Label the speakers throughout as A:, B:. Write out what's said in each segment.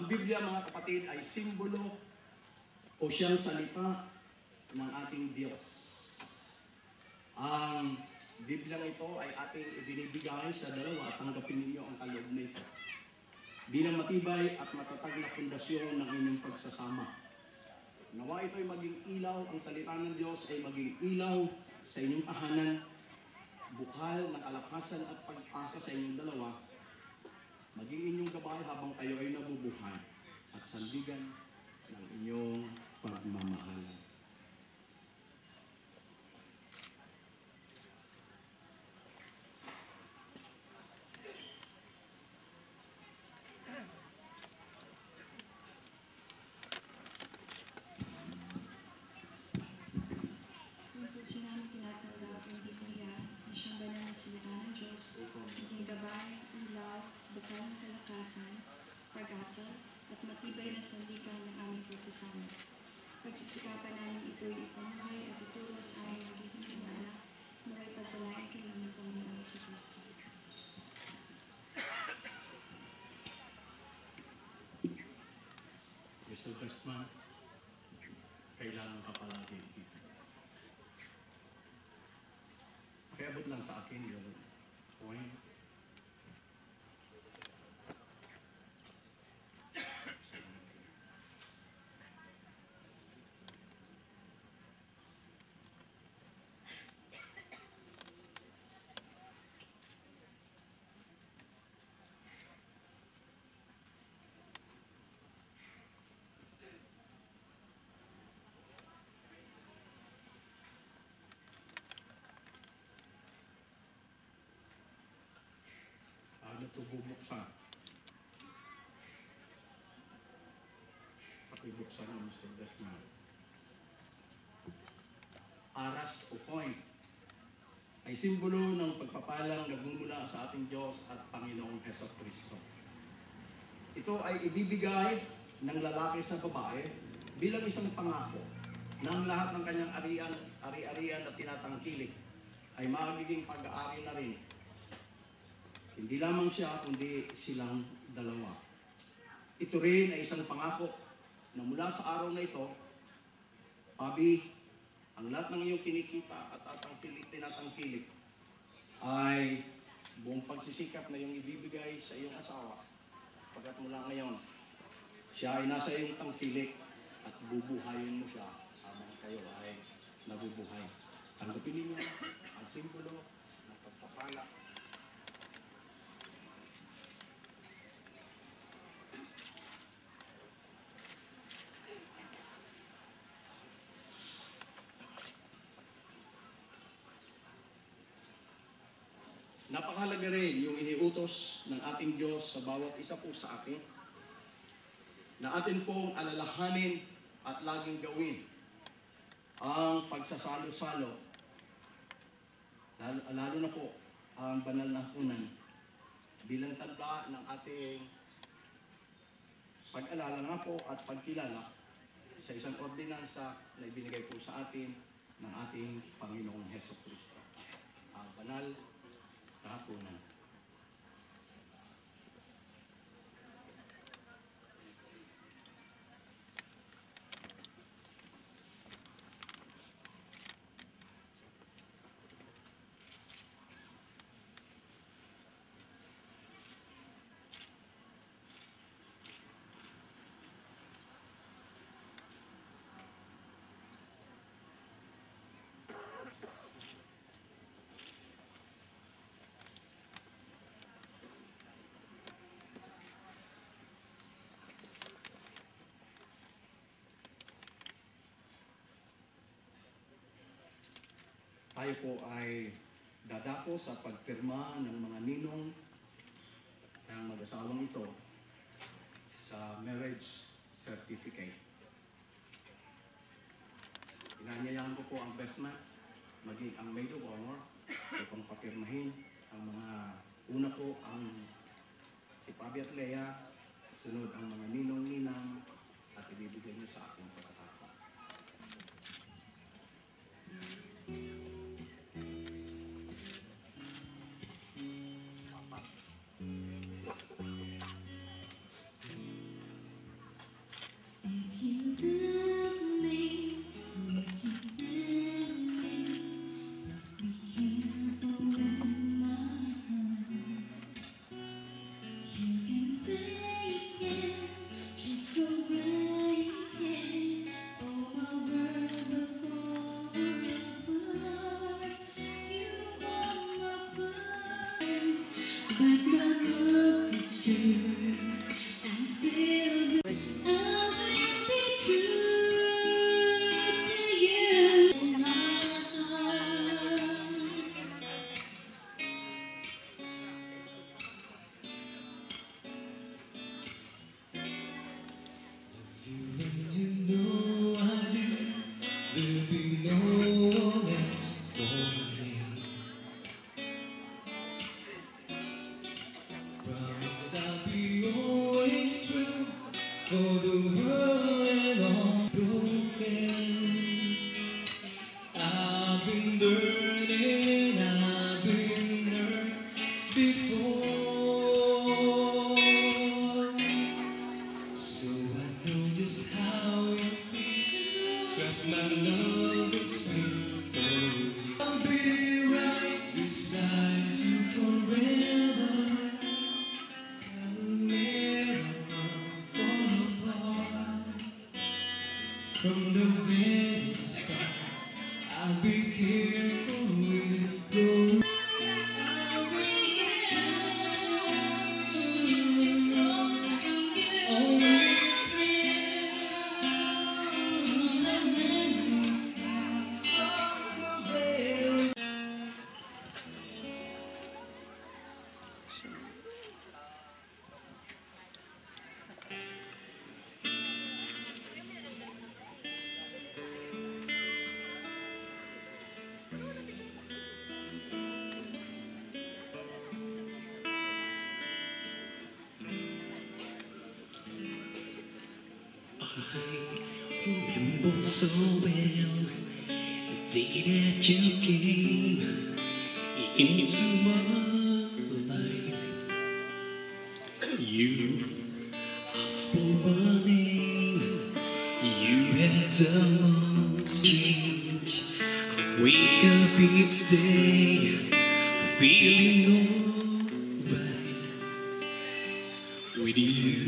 A: Ang Biblia, mga kapatid, ay simbolo o siyang salita ng ating Diyos. Ang Biblia ito ay ating ibinibigay sa dalawa at tanggapin ninyo ang kaloob nito bilang matibay at matatag na pundasyon ng inyong pagsasama. Nawa ito ay maging ilaw, ang salita ng Diyos ay maging ilaw sa inyong tahanan, bukal ng kalakasan at pag-asa sa inyong dalawa, maging inyong gabay habang kayo ay nabubuhay at sandigan ng inyong pagmamahalan.
B: Pag-asa at matibay na sandigan ng aming pagsasama. Pagsisikapan namin ito'y ipamuhay at ituro sa aming magiging anak mula ipagpalain kay aming Panginoon sa Kristo.
A: Mr. Bestman, kailangan ka palagi dito. Pakiabot lang sa akin yung point. Ito bubuksan. Pakibuksan ng Mr. Desmond. Aras o coin ay simbolo ng pagpapalang nagmumula sa ating Diyos at Panginoong Jesucristo. Ito ay ibibigay ng lalaki sa babae bilang isang pangako na ang lahat ng kanyang ari-arian at tinatangkilik ay magiging pag-aari na rin. Hindi lamang siya, kundi silang dalawa. Ito rin ay isang pangako na mula sa araw na ito, Pabi, ang lahat ng iyong kinikita at tinatangkilik ay buong pagsisikap na iyong ibibigay sa iyong asawa. Pagkat mula ngayon, siya ay nasa iyong tangkilik at bubuhayin mo siya habang kayo ay nabubuhay. Tanggapin ninyo ang simbolo ng pagpapala. Napakahalaga rin yung iniutos ng ating Diyos sa bawat isa po sa atin na atin pong alalahanin at laging gawin ang pagsasalo-salo, lalo na po ang banal na hunan bilang tanda ng ating pag-alala nga po at pagkilala sa isang ordinansa na ibinigay po sa atin ng ating Panginoong Jesucristo. Ang banal kahapunan. Tayo po ay dadako sa pagpirma ng mga ninong ng mag-asawang ito sa marriage certificate. Inanyayahan ko po ang best man, maging ang maid of honor, upang papirmahin ang mga una po ang si Pabi at Lea, sunod ang mga ninong-ninang at ibibigay niyo sa aking pagkatapos.
B: but my love is true. I still I'll be true to you.
C: You know I do. There'll be no one else for me. Promise I'll be always true for the world and all broken. I've been burning, I've been hurt before. So I know just how you feel. Trust my love is free for you. I'll be right beside you forever. I will never fall apart. From the very start, I'll be careful with you. Remember so well the day that you came into my life. You asked for my name. You had someone strange. I wake up each day feeling alright with you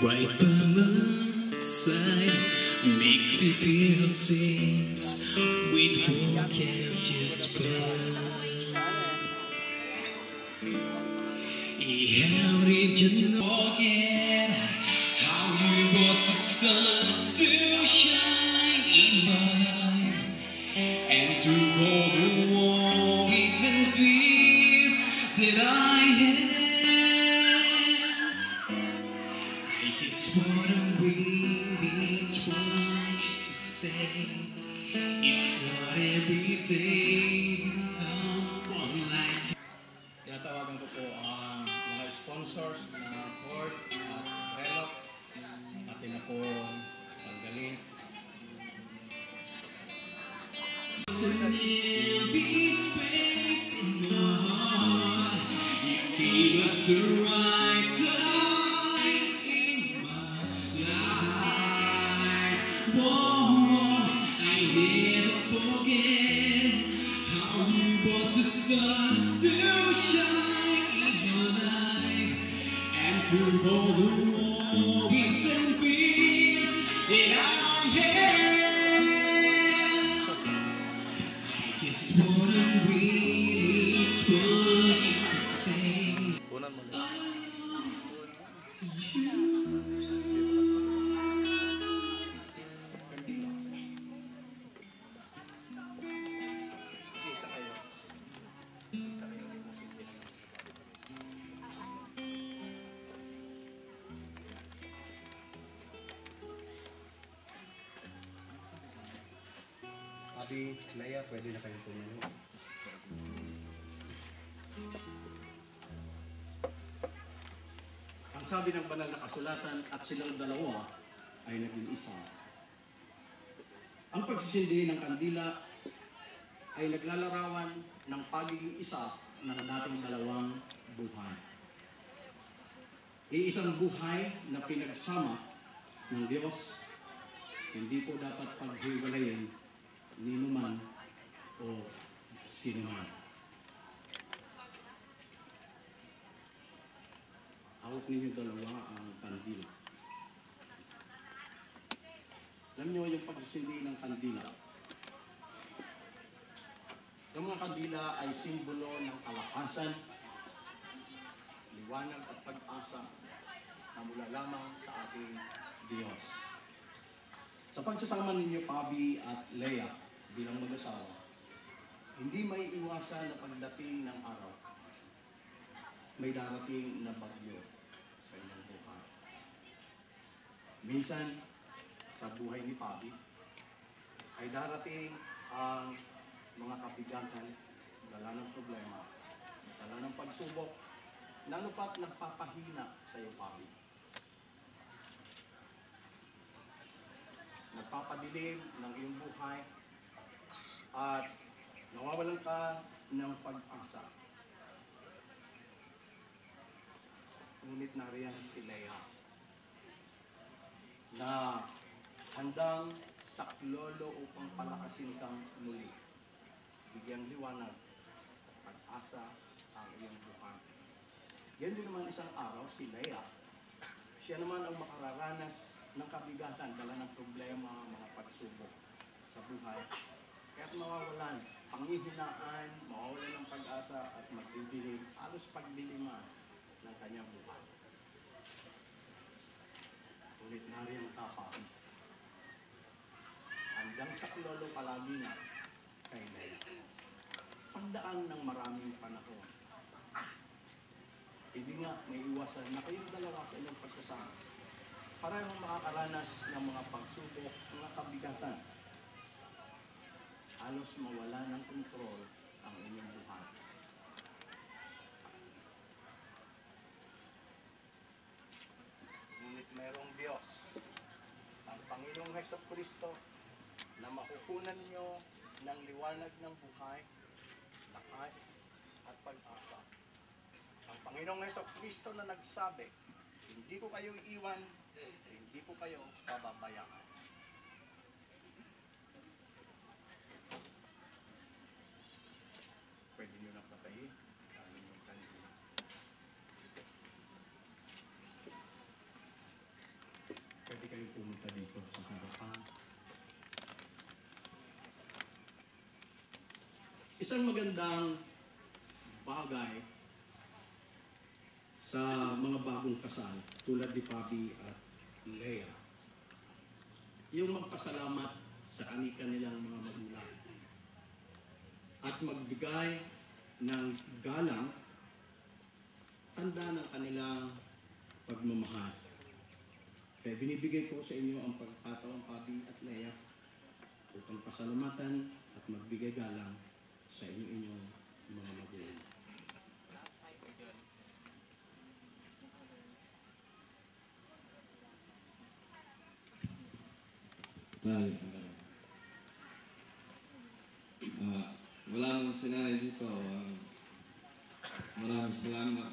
C: right by my side. Makes me feel things with what can't just find. How did you forget how you brought the sun to shine in my life and to all the worries and fears that I had? I guess what I'm really trying to say, it's not every day that someone like you.
A: Tinatawagan ko po ang mga sponsors na Ford at Relok. Atin na po tanggalin.
C: Empty space in your heart. You came at the right time in my life. Whoa, I never forget how you brought the sun to shine in my life and to all the worries and fears that I had. It's what I'm really trying to say.
A: Abi, Leia, pwede na kayong tumayo. Ang sabi ng banal na kasulatan, at silang dalawa ay naging isa. Ang pagsisindi ng kandila ay naglalarawan ng pagiging isa ng dating dalawang buhay. Iisang buhay na pinagsama ng Diyos, hindi po dapat paghiwalayin ni numan o sinuman. Hawak ninyo dalawa ang kandila. Alam niyo yung pagsisindi ng kandila. Yung mga kandila ay simbolo ng kalakasan, liwanag at pag-asa na mula lamang sa ating Diyos. Sa pagsasama ninyo, Pabi at Leia, bilang mag-asawa, hindi may iwasan na pagdating ng araw, may darating na bagyo sa inyong buhay. Minsan, sa buhay ni Pabi, ay darating ang mga kabigatan, dala ng problema, dala ng pagsubok, lalo pa't nagpapahina sa iyo, Pabi. Nagpapadilim ng iyong buhay at nawawalan ka ng pag-asa. Ngunit nariyan si Leia na handang saklolo upang palakasin kang muli. Bigyang liwanag, pag-asa ang iyong buhay. Yan din naman isang araw si Leia. Siya naman ang makararanas ng kabigatan, dala ng problema, mga pagsubok sa buhay. Kaya't mawawalan, panghihinaan, mawawalan ng pag-asa at magdidilim, halos pagdiliman ng kanyang buhay. Ulit na rin ang tapang. Handang saklolo palagi na kay Leia. Pagdaan ng maraming panahon, hindi nga may iwasan na kayong dalawa sa inyong pagsasama. Parehong makakaranas ng mga pagsubok, mga kabigatan. Halos mawala ng kontrol ang inyong buhay. Ngunit mayroong Diyos, ang Panginoong Hesukristo, na makukunan nyo ng liwanag ng buhay, lakas at pag-asa. Ang Panginoong Hesukristo na nagsabi, hindi ko kayo iiwan, hindi ko kayo pababayaan. Pwede nyo nang patayin ang inyong kanila. Pwede kayong pumunta dito sa harapan. Isang magandang bagay sa mga bagong kasal, tulad ni Pabi at Leia, yung magpasalamat sa kanilang mga magulang at magbigay ng galang, tanda ng kanilang pagmamahal. Kaya binibigay ko sa inyo ang pagkakataon, Pabi at Leia, upang pasalamatan at magbigay galang sa inyong mga magulang.
D: Wala akong sinanay dito. Maraming salamat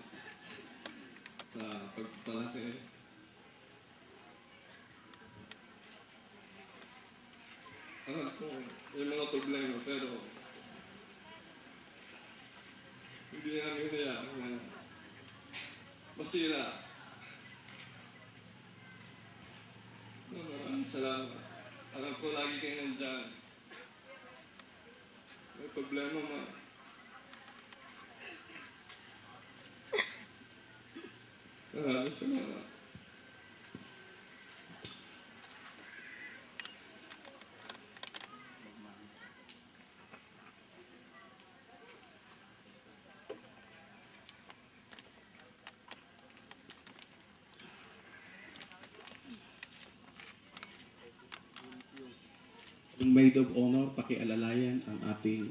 D: sa pagpapalaki. Alam ko yung mga problema, pero hindi namin hinayaan na masira. Maraming salamat. Alam ko lagi kayo nandyan. May problema man. Maraming salamat.
A: Yung maid of honor, pakialalayan ang ating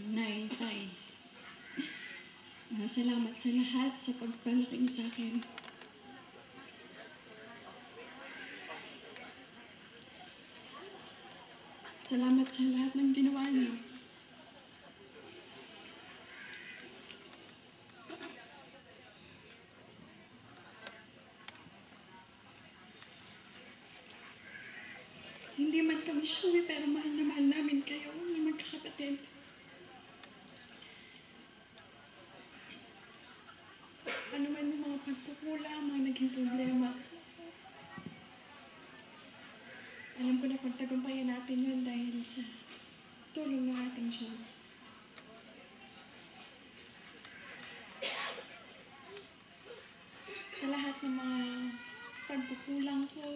B: Nay, Tay. Salamat sa lahat sa pagpalaki niyo sa akin. Salamat sa lahat ng ginawa niyo. Hindi man kami sure, pero mahal na mahal namin kayo ng magkakapatid. Ano man yung mga pagkukulang, mga naging problema. Alam ko na pagtagumpayan natin yun dahil sa tulong ng ating Diyos. Sa lahat ng mga pagkukulang ko,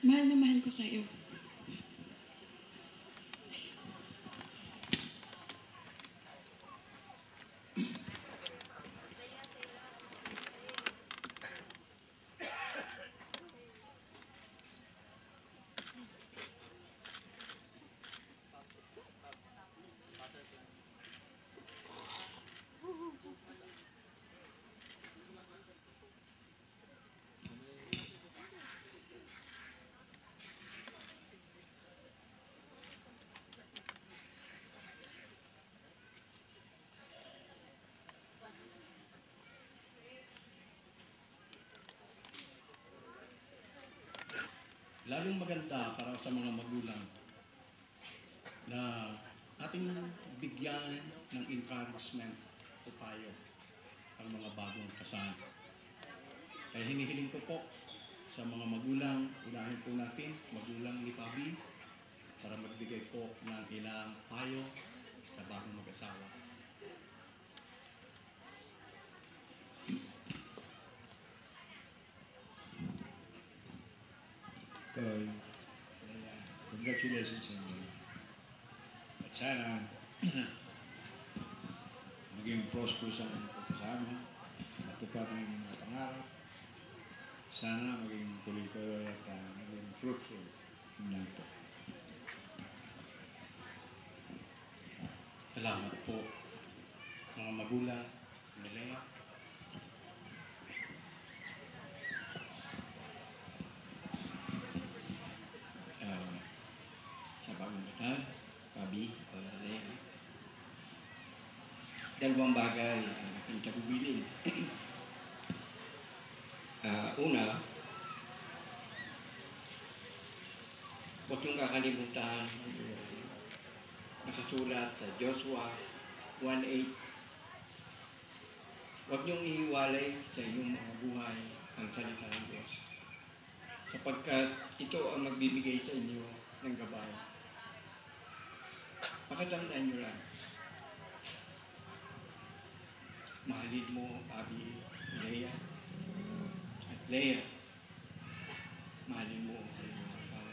B: mahal na mahal ko kayo.
A: Lalong maganda para sa mga magulang na ating bigyan ng encouragement o payo ang mga bagong kasal. Kaya hinihiling ko po sa mga magulang, unahin po natin, magulang ni Pabi, para magbigay po ng ilang payo sa bagong mag-asawa.
E: Congratulations sa inyo. At sana maging prosperous ang pagkasama, matupad ang inyong mga pangarap. Sana maging tuloy kayo at maging fruitful. Yun lang po.
A: Salamat po mga magulang, Lea.
F: Sa bagong kasal, Pabi, Lea. Dalawang bagay ang aking tagubilin. Una, huwag niyong kakalimutan nakasulat sa Joshua 1:8. Huwag niyong ihiwalay sa inyong mga buhay ang salita ng Diyos, sapagkat ito ang magbibigay sa inyo ng gabay. Pakatandaan niyo lang, mahalin mo, Pabi, Lea, at Lea, mahalin mo ang iyong asawa.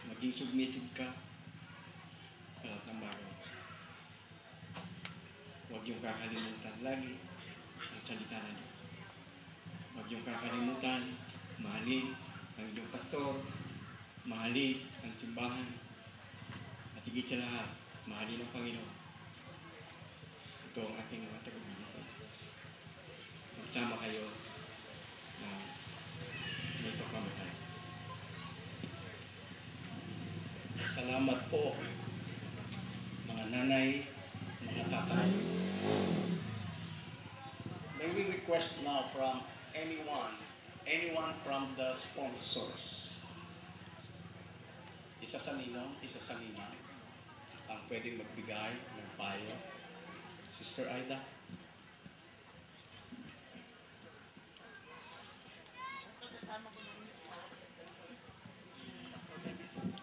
F: Maging submissive ka sa lahat ng bagay. Huwag yung kakalimutan lagi ang salita ng Diyos. Huwag yung kakalimutan, mahalin ang iyong pastor, mahalin ang simbahan, at higit sa lahat, mahalin ang Panginoon. Ito ang aking mga tagubilisan. Magsama kayo na may pagmamahal.
A: Salamat po mga nanay, mga tatay. May we request now from anyone from the sponsors. Isa sa ninong, ang pwedeng magbigay ng payo. Sister Aida.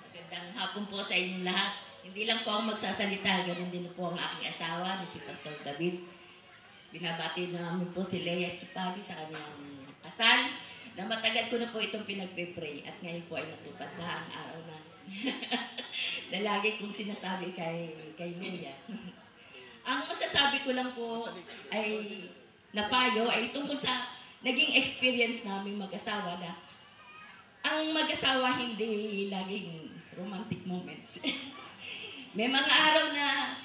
G: Magandang hapon po sa inyong lahat. Hindi lang po ako magsasalita, ganun din po ang aking asawa, si Pastor David. Binabati namin po si Lea at si Pabi sa kanyang kasal, na matagal ko na po itong pinagpe-pray at ngayon po ay natupad na ang araw na na lagi kong sinasabi kay Lea. Ang masasabi ko lang po ay napayo ay tungkol sa naging experience namin mag-asawa na mag-asawa hindi laging romantic moments. May mga araw na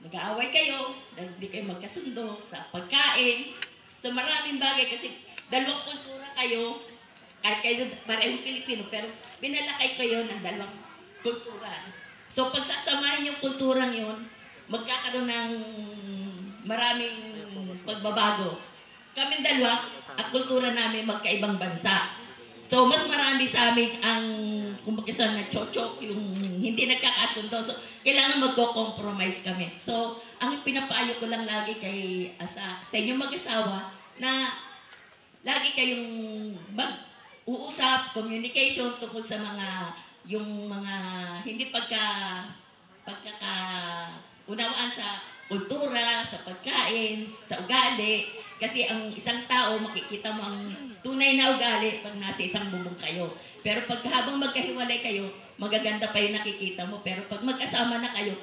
G: mag-aaway kayo dahil hindi kayo magkasundo sa pagkain. So maraming bagay kasi dalawang kultura kayo, kahit kayo parehong Pilipino, pero pinalakay kayo ng dalawang kultura. So pagsasamahin yung kulturang yun, magkakaroon ng maraming pagbabago. Kaming dalawa, ang kultura namin magkaibang bansa. So mas marami sa amin ang kumbaga na chochok, yung hindi nagkakasundo. So kailangan magko-compromise kami. So ang pinapaayo ko lang lagi sa inyong mag-asawa na lagi kayong mag-uusap, communication tungkol sa yung mga hindi pagkakaunawaan sa kultura, sa pagkain, sa ugali. Kasi ang isang tao, makikita mo ang tunay na ugali pag nasa isang bubong kayo. Pero pag habang magkahiwalay kayo, magaganda pa yung nakikita mo. Pero pag magkasama na kayo,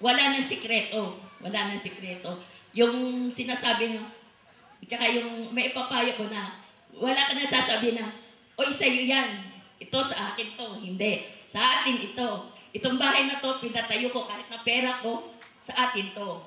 G: wala nang sikreto. Wala nang sikreto. Yung sinasabi nyo, tsaka yung may ipapayo ko na, wala ka nang sasabi na, oy, sa'yo yan. Ito sa akin to. Hindi. Sa atin ito. Itong bahay na to, pinatayo ko kahit na pera ko, sa atin to.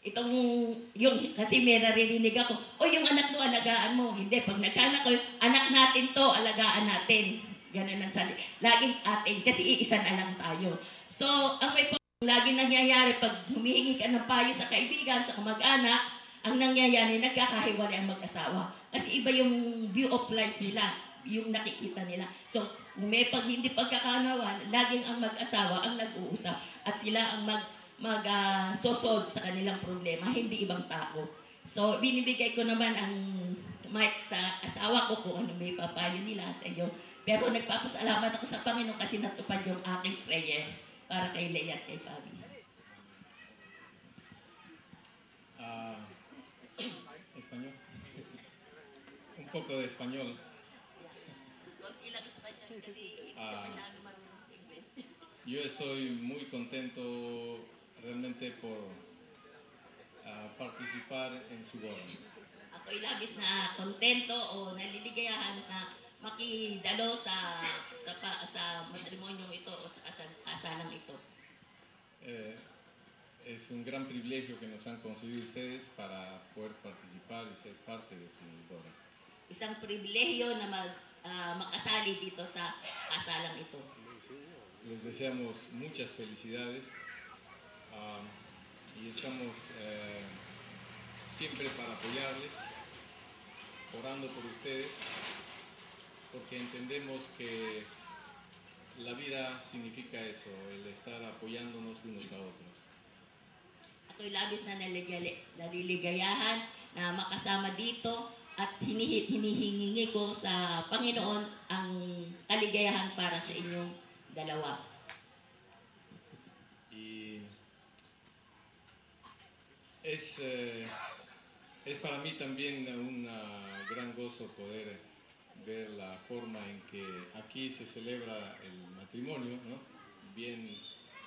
G: Kasi may naririnig ako, o yung anak mo, alagaan mo. Hindi, pag nagkaanak ko, anak natin to, alagaan natin. Ganun ang sabi. Laging atin, kasi iisa na lang tayo. So, ang may laging nangyayari, pag humihingi ka ng payo sa kaibigan, sa kamag-anak, ang nangyayari, nagkakahiwalay ang mag-asawa. Kasi iba yung view of life nila, yung nakikita nila. So, may hindi pagkakanawan, laging ang mag-asawa ang nag-uusap. At sila ang mag-sosolve sa kanilang problema, hindi ibang tao. So, binibigay ko naman ang mic sa asawa ko kung ano may papayo nila sa iyo. Pero nagpapasalamat ako sa Panginoon kasi natupad yung aking prayer para kay Leia at kay Fabi.
D: ¿Español? Un poco de español. Yo estoy muy contento realmente por participar en su boda.
G: Ako'y labis na kontento o naliligayahan na makidalo sa matrimonyong ito o sa kasalang ito.
D: Es un gran privilegio que nos han concedido ustedes para poder participar y ser parte de su boda.
G: Isang pribilehiyo na makasali dito sa kasalang ito.
D: Les deseamos muchas felicidades y estamos siempre para apoyarles, orando por ustedes, porque entendemos que la vida significa eso, el estar apoyándonos unos a otros.
G: Ako'y labis na naliligayahan na makasama dito at hinihingi ko sa Panginoon ang kaligayahan para sa inyong dalawa.
D: Y es para mí también un gran gozo poder ver la forma en que aquí se celebra el matrimonio, ¿no? Bien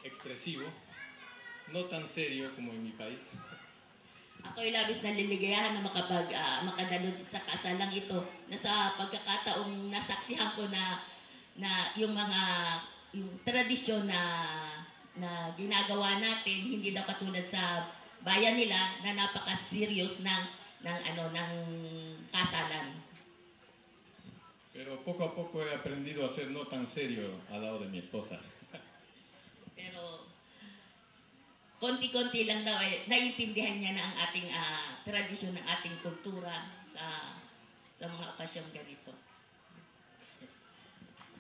D: expresivo, no tan serio como en mi país.
G: Ako'y labis na liligayahan na makadalo sa kasalang ito na sa pagkakataong nasaksihan ko na yung tradisyon na ginagawa natin hindi na katulad sa bayan nila na napaka-serious ng kasalan.
D: Pero poco a poco he aprendido a ser no tan serio al lado de mi esposa.
G: Pero konti-konti lang daw naiintindihan niya na ang ating tradisyon ng ating kultura sa mga okasyong ganito.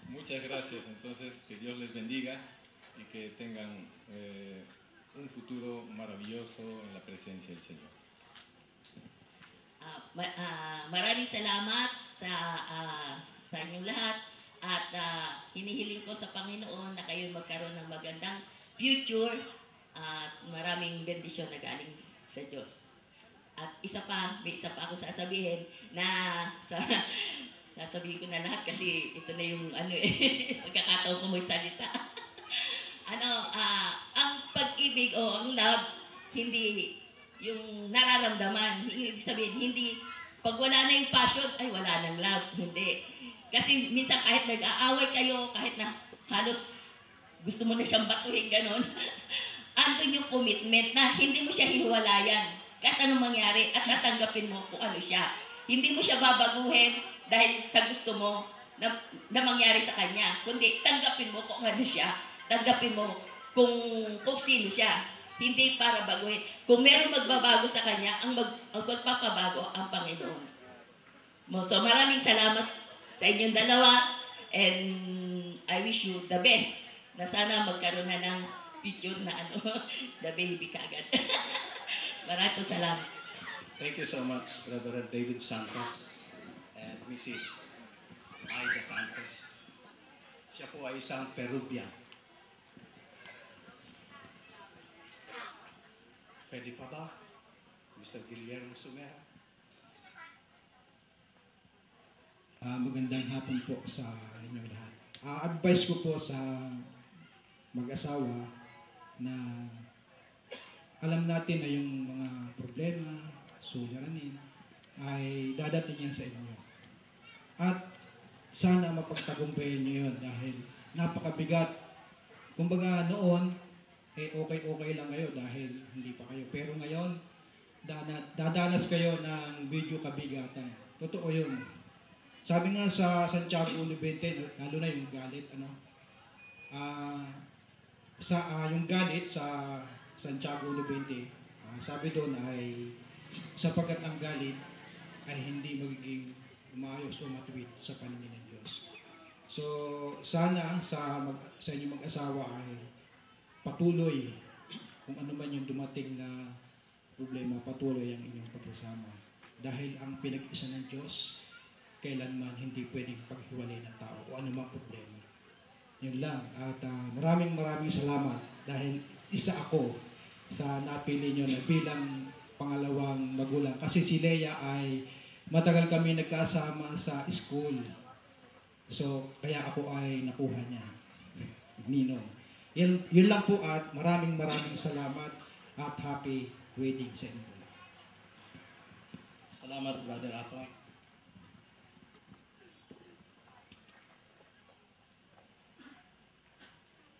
D: Muchas gracias, entonces que Dios les bendiga y que tengan un futuro maravilloso en la presencia del Señor.
G: Maraming salamat sa inyong lahat at hinihiling ko sa Panginoon na kayo magkaroon ng magandang future at maraming bendisyon na galing sa Diyos. At may isa pa ako sasabihin na sasabihin ko na lahat kasi ito na yung pagkakataon ko magsalita. Ang pag-ibig o ang love, hindi yung nararamdaman. Ibig sabihin, hindi, pag wala na yung passion, ay wala nang love. Hindi. Kasi minsan kahit nag-aaway kayo, kahit na halos gusto mo na siyang batuhin, ganon. Andun yung commitment na hindi mo siya hiwalayan. Kahit anong mangyari at tatanggapin mo kung ano siya. Hindi mo siya babaguhin dahil sa gusto mo na mangyari sa kanya. Kundi tanggapin mo kung ano siya. Tanggapin mo kung sino siya. Hindi para baguhin. Kung meron magbabago sa kanya, ang magpapabago ang Panginoon. So maraming salamat sa inyong dalawa. And I wish you the best. Na sana magkaroon na ng picture na the baby kagad. Maraming po salamat.
A: Thank you so much, Reverend David Santos and Mrs. Aida Santos. Siya po ay isang Peruvian. Pwede pa ba, Mr. Guillermo Sumera?
H: Magandang hapon po sa inyong lahat. Advice ko po sa mag-asawa na alam natin na yung mga problema, suliranin, ay dadating yan sa inyo. At sana mapagtagumpayan nyo yun dahil napakabigat. Kumbaga noon, okay lang kayo dahil hindi pa kayo. Pero ngayon, dadanas kayo ng video kabigatan. Totoo yun. Sabi nga sa Santiago 1:20, lalo na yung galit, yung galit sa Santiago 1:20, sabi doon ay sapagkat ang galit ay hindi magiging maayos o matuwid sa paningin ng Diyos. So sana sa inyong mag-asawa ay patuloy kung ano man yung dumating na problema, patuloy ang inyong pagsasama. Dahil ang pinag-isa ng Diyos, kailanman hindi pwedeng paghiwalay ng tao o anumang problema. Yun lang. At maraming salamat dahil isa ako sa napili nyo na bilang pangalawang magulang. Kasi si Leia ay matagal kami nagkasama sa school. So, kaya ako ay nakuha niya. Ninong. Yun lang po at maraming salamat at happy wedding sa inyo.
A: Salamat, Brother Atoy.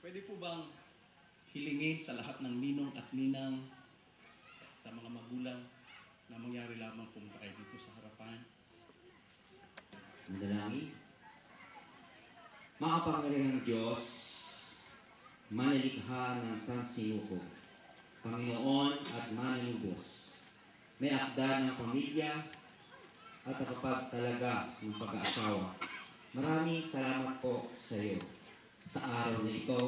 A: Pwede po bang hilingin sa lahat ng ninong at ninang sa mga magulang na mangyari lamang pumunta kayo dito sa harapan?
I: Manalangin. Makapangyarihang Diyos, manilikha ng sansinuko, Panginoon at mananubos, may akda ng pamilya at nakapagtalaga ng pag-aasawa. Maraming salamat po sa iyo. Sa araw na ito,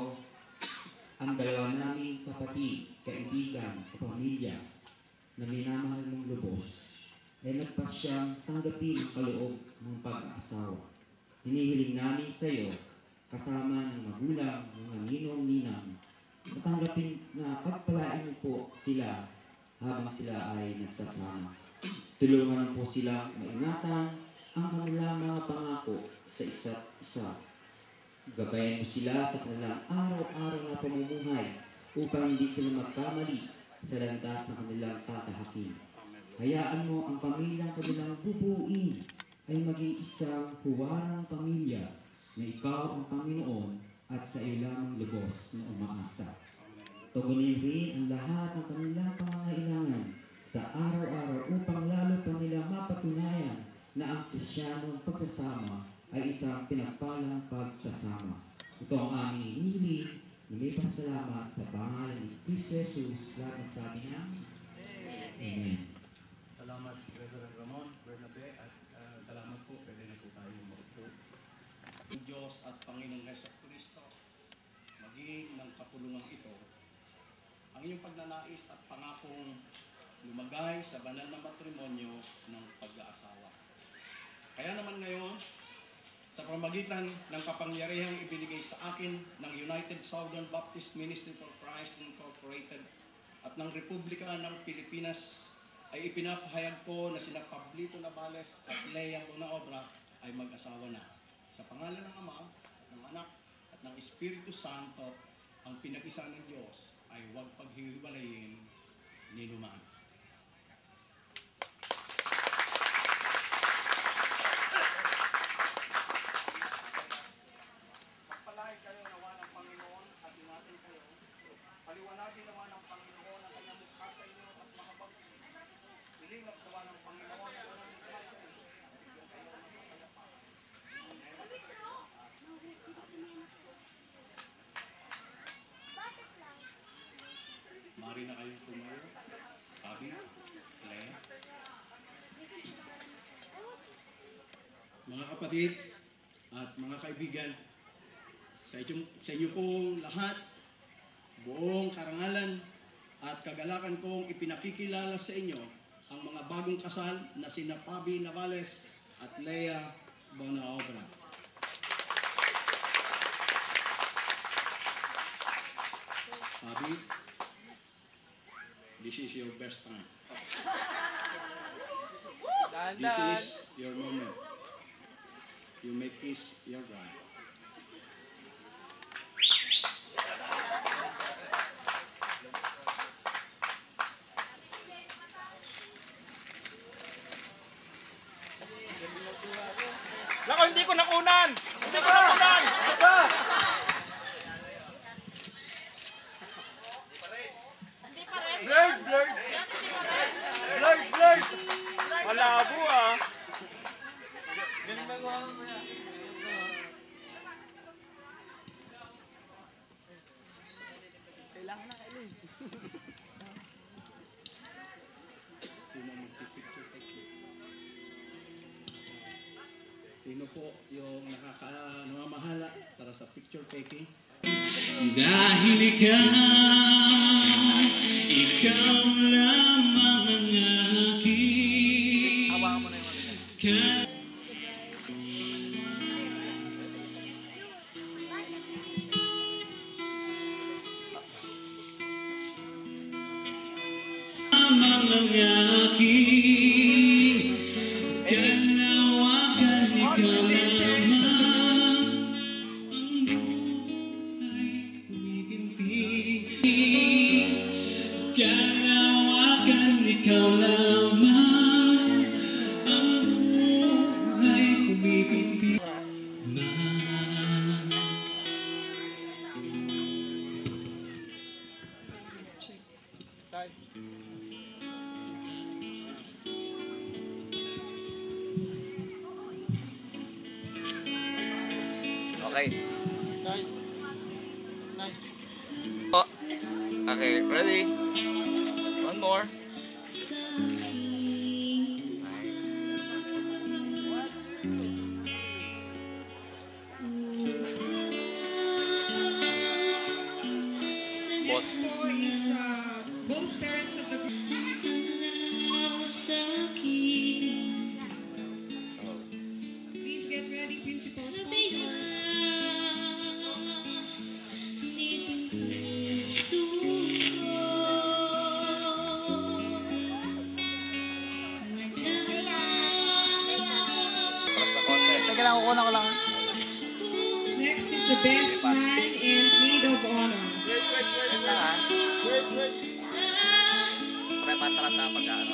I: ang dalawa naming kapatid, kaibigan, kapamilya na minamahal mong lubos ay nagpasyang tanggapin ang kaloob ng pag-aasawa. Hinihiling namin sa iyo, kasama ng magulang, mga ninong-ninang, at tanggapin na pagpalain mo po sila habang sila ay nagsasama. Tulungan po sila maingatan ang kanilang mga pangako sa isa't isa. Gabayan mo sila sa kanilang araw-araw na pamumuhay upang hindi sila magkamali sa landas na kanilang tatahakin. Hayaan mo ang pamilyang kanilang bubuin ay maging isang huwarang pamilya na ikaw ang Panginoon at sa iyo lamang lubos na umaasa. Tugunin rin ang lahat ng kanilang pangangailangan sa araw-araw upang lalo pa nila mapatunayan na ang Kristiyanong pagsasama ay isang pinagpalang pagsasama. Ito ang aming hinihiling na may pasalamat sa pangalan ni Kristo Jesus. Lahat nagsabi niya, Amen.
A: Salamat, Reverend Ramon, Bernabe, at salamat po. Pwede na po tayo maupo. Ang Diyos at Panginoong Jesucristo, maging ng kapulungan ito, ang inyong pagnanais at pangakong lumagay sa banal na matrimonyo ng pag-aasawa. Kaya naman ngayon, sa pamamagitan ng kapangyarihang ibinigay sa akin ng United Southern Baptist Ministry for Christ Incorporated at ng Republika ng Pilipinas, ay ipinapahayag ko na sina Pablito Navales at Leia Bonaobra ay mag-asawa na. Sa pangalan ng Ama, ng Anak, at ng Espiritu Santo, ang pinag-isa ng Diyos ay huwag paghiwalayin ni Numan. kapatid at mga kaibigan, sa inyo pong lahat, buong karangalan at kagalakan kong ipinakikilala sa inyo ang mga bagong kasal na sina Pabi Navales at Lea Bonaobra. Pabi, this is your best time. This is your moment. You make this your right.
J: Lako, hindi ko nakunan! Hindi ko nakunan! Blurred! Blurred! Blurred! Blurred! Malabo ah! Kailangan na kailin.
A: Sino po yung namamahala para sa picture taking?
C: Dahil ikaw lamang ang aking
J: Hawakan mo na yung
C: lamang ang aking kalawakan, ikaw lamang ang buhay kumibinti. Kalawakan, ikaw lamang ang buhay kumibinti.
J: Okay. Oh. Okay, ready? One more.
K: Next four is both parents of the Please get ready, principal sponsors. Next is the best man and maid of honor.
J: Prepatras na pag-ano.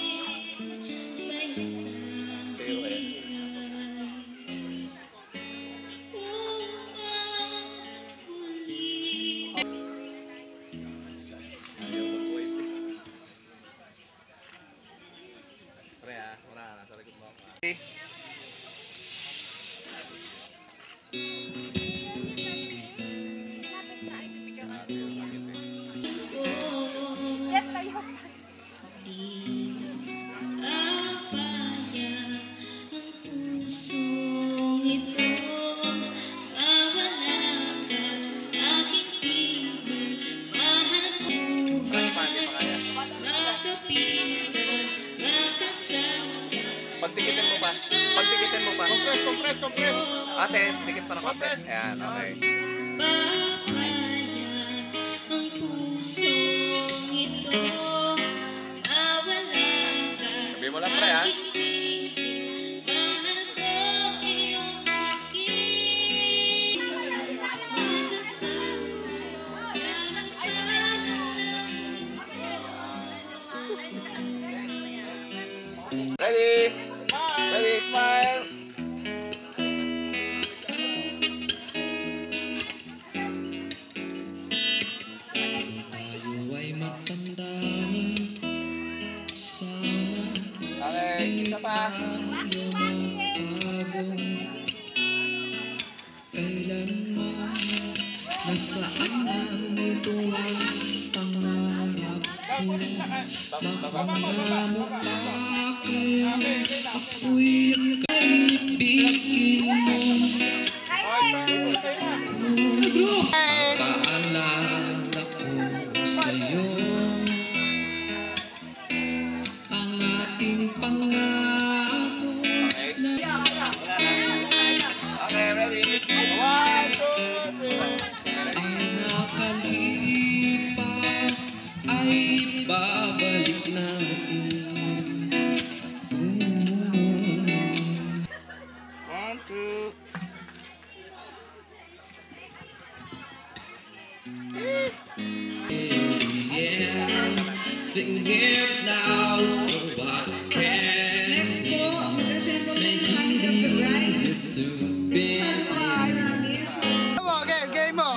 J: Pagtikitin mo pa. Pagtikitin mo pa. Compress, compress. Ate, tikit pa ng compress. Ayan, okay. Sabi mo lang, pre, ha? Ready? Ready, smile. Okay, isa pa.
C: Kailanman nasaan ito ang pangarap ko. Mapangarap pa kaya ako'y kaibigan. Paalala ko sa'yo ang ating pangako
J: Okay, ready? 1, 2, 3.
C: ang nakalipas ay babalik natin.
J: 1, 2.
C: Yeah, sing it loud so I can.
K: Next po, mag-assemble na ng family of the bride.
C: To be
J: Game mo!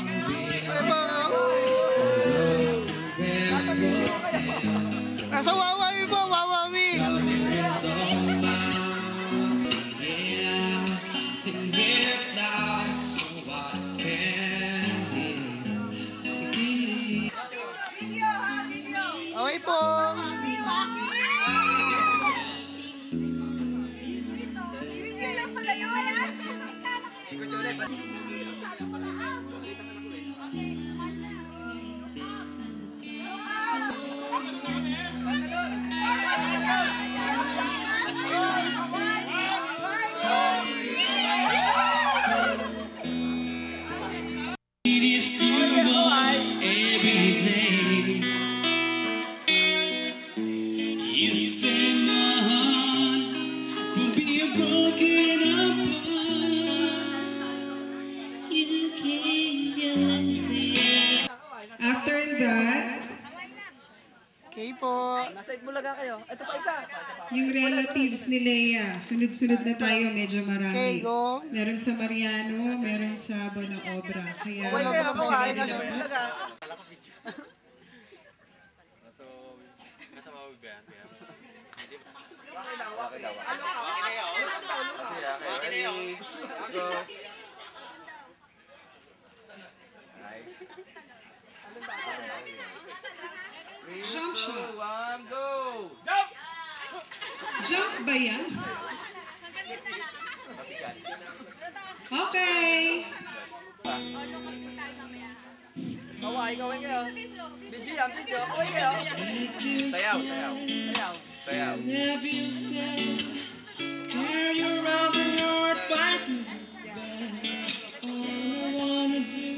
J: Nasa Wawawi po, Wawawi!
C: yeah, sing it loud so I can.
J: Okay po!
C: It is you every day. You say my heart will be broken apart. You gave your life.
K: After that,
J: Okay po. Nasa Itbulaga kayo. Ito pa isa.
K: yung relatives ni Leia. Sunod-sunod na tayo, medyo marami.
J: Okay, go.
K: Meron sa Mariano, meron sa Bona Obra. Kaya,
J: Okay kayo, kaway.
K: ready
J: Nasa
K: na po.
J: Itbulaga.
K: Jump shot.
J: 1, go!
K: Jump ba yan? Okay.
J: Kaway kayo. Video yan, video. Kaway kayo. Sayaw, sayaw. Sayaw. Sayaw.
C: Have you said, girl, you're out of your fighting is bad. All I wanna do.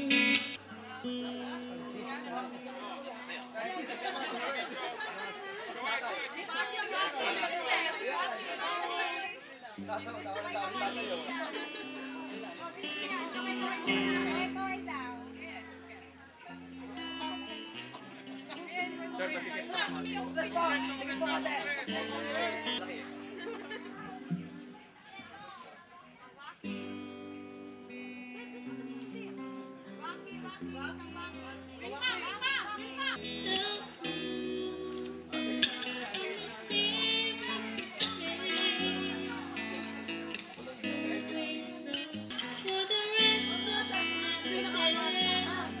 C: For the rest of my days,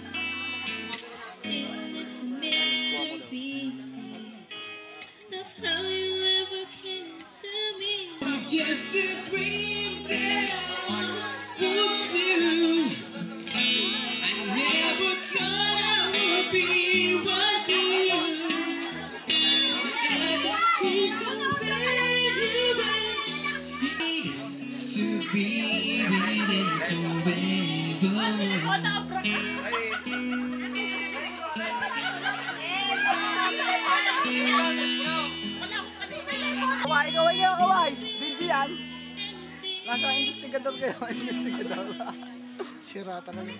C: still it's a mystery of how you ever came to me. Just a dream down what's new. I never thought I would be what you. I just think compared to be waiting forever.
J: Kaway kayo, kaway. Video yan. Nasa investigador kayo, investigador. Sira talaga.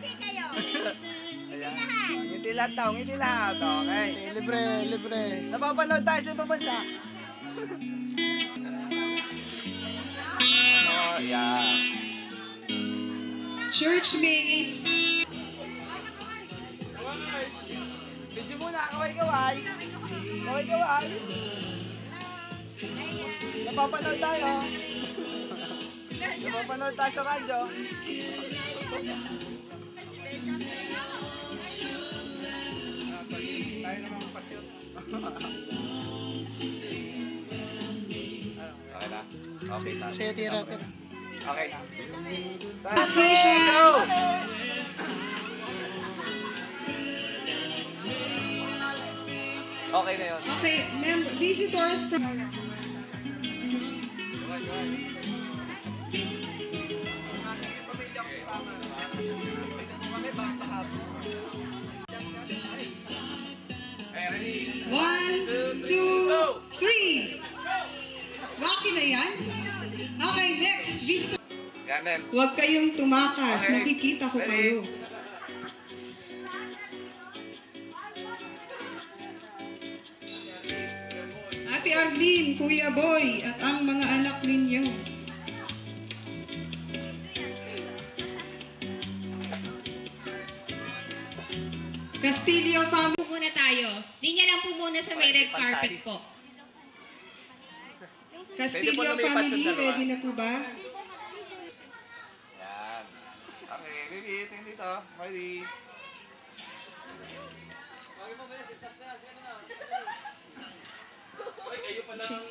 J: Ayan. Ngiti lahat daw, ngiti lahat. Okay. Libre, libre. Napapanood tayo sa ibang bansa. Oh, yeah.
K: Churchmates.
J: Video muna, kaway-kaway. Kaway-kaway. Napapanood tayo. Napapanood tayo sa radyo. Tayo naman pasyot. Okay na. Okay na. Sige, tira. Okay na.
K: Positions.
J: Okay na yun.
K: Okay, visitors from... One, two, three. Waki na yan? Okay, next. Visitor. Huwag kayong tumakas.
J: Okay.
K: Nakikita ko kayo. Ate Arlene, Kuya Boy, at ang mga anak ninyo. Castillo family.
L: Muna tayo. Linya lang po muna sa may red carpet po.
K: Castillo family, ready na po ba?
J: Yan. Okay, baby, tingin dito. Ready. Ay, kayo pa lang.